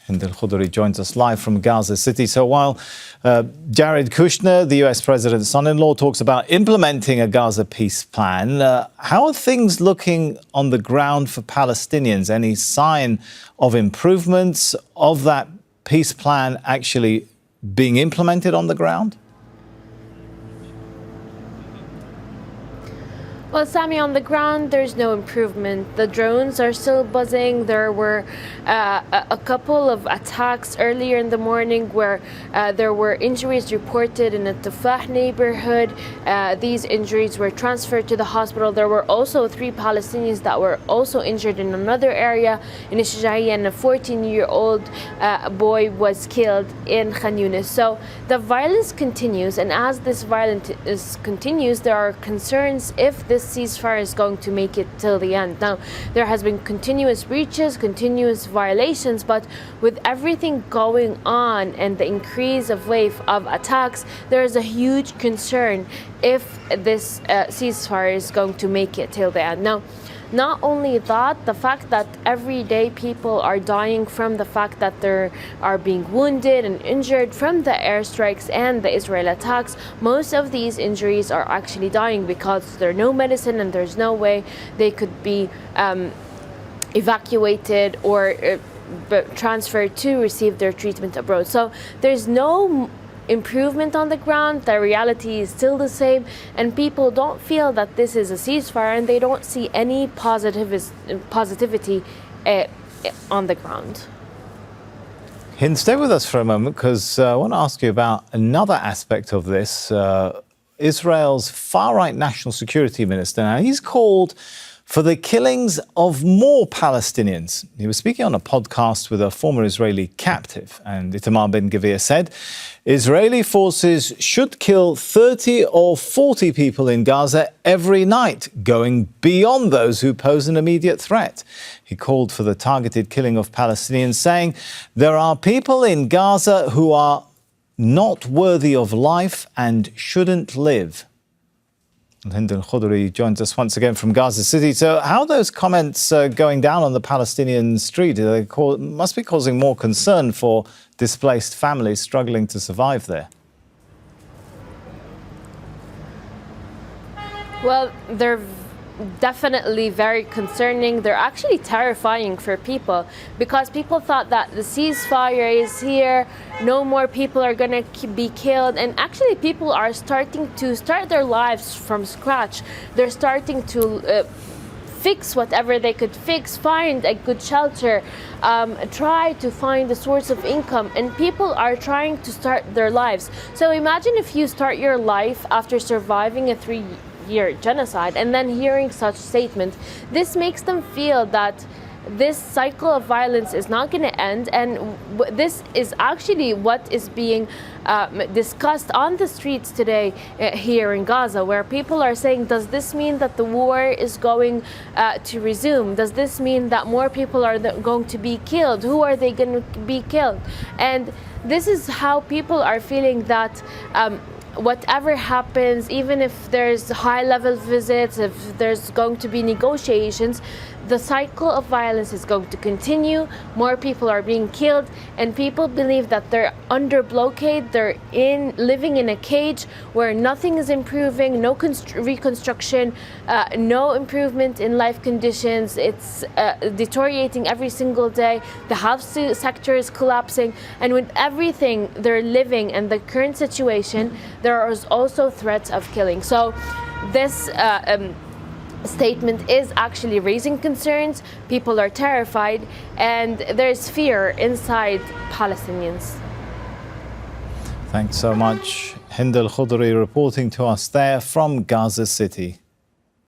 Hind Khoudary joins us live from Gaza City. So while Jared Kushner, the US president's son-in-law, talks about implementing a Gaza peace plan, how are things looking on the ground for Palestinians? Any sign of improvements of that peace plan actually being implemented on the ground? Well, Sammy, on the ground, there's no improvement. The drones are still buzzing. There were a couple of attacks earlier in the morning where there were injuries reported in the Tuffah neighborhood. These injuries were transferred to the hospital. There were also 3 Palestinians that were also injured in another area in Shujaiya, and a 14-year-old boy was killed in Khan Younis. So the violence continues, and as this violence continues, there are concerns if this ceasefire is going to make it till the end. Now, there has been continuous breaches, continuous violations, but with everything going on and the increase of wave of attacks, there is a huge concern if this ceasefire is going to make it till the end. Now, not only that, the fact that every day people are dying from the fact that they are being wounded and injured from the airstrikes and the Israel attacks. Most of these injuries are actually dying because there's no medicine and there's no way they could be evacuated or transferred to receive their treatment abroad. So there's no improvement on the ground. The reality is still the same, and people don't feel that this is a ceasefire, and they don't see any positivity on the ground. Hind, stay with us for a moment, because I want to ask you about another aspect of this. Israel's far-right national security minister, now he's called for the killings of more Palestinians. He was speaking on a podcast with a former Israeli captive, and Itamar Ben-Gvir said Israeli forces should kill 30 or 40 people in Gaza every night, going beyond those who pose an immediate threat. He called for the targeted killing of Palestinians, saying there are people in Gaza who are not worthy of life and shouldn't live. Hind Khoudary joins us once again from Gaza City. So how are those comments going down on the Palestinian street? They must be causing more concern for displaced families struggling to survive there. Well, they're definitely very concerning. They're actually terrifying for people, because people thought that the ceasefire is here, no more people are going to be killed, and actually people are starting their lives from scratch. They're starting to fix whatever they could fix, find a good shelter, try to find a source of income, and people are trying to start their lives. So imagine if you start your life after surviving a 3-year genocide and then hearing such statement. This makes them feel that this cycle of violence is not going to end, and this is actually what is being discussed on the streets today here in Gaza, where people are saying, does this mean that the war is going to resume? Does this mean that more people are going to be killed? Who are they going to be killed? And this is how people are feeling, that whatever happens, even if there's high-level visits, if there's going to be negotiations, the cycle of violence is going to continue. More people are being killed, and people believe that they're under blockade. They're living in a cage where nothing is improving, no reconstruction, no improvement in life conditions. It's deteriorating every single day. The health sector is collapsing, and with everything they're living and the current situation, there is also threats of killing. So this statement is actually raising concerns. People are terrified, and there's fear inside Palestinians. Thanks so much. Hind Khoudary reporting to us there from Gaza City.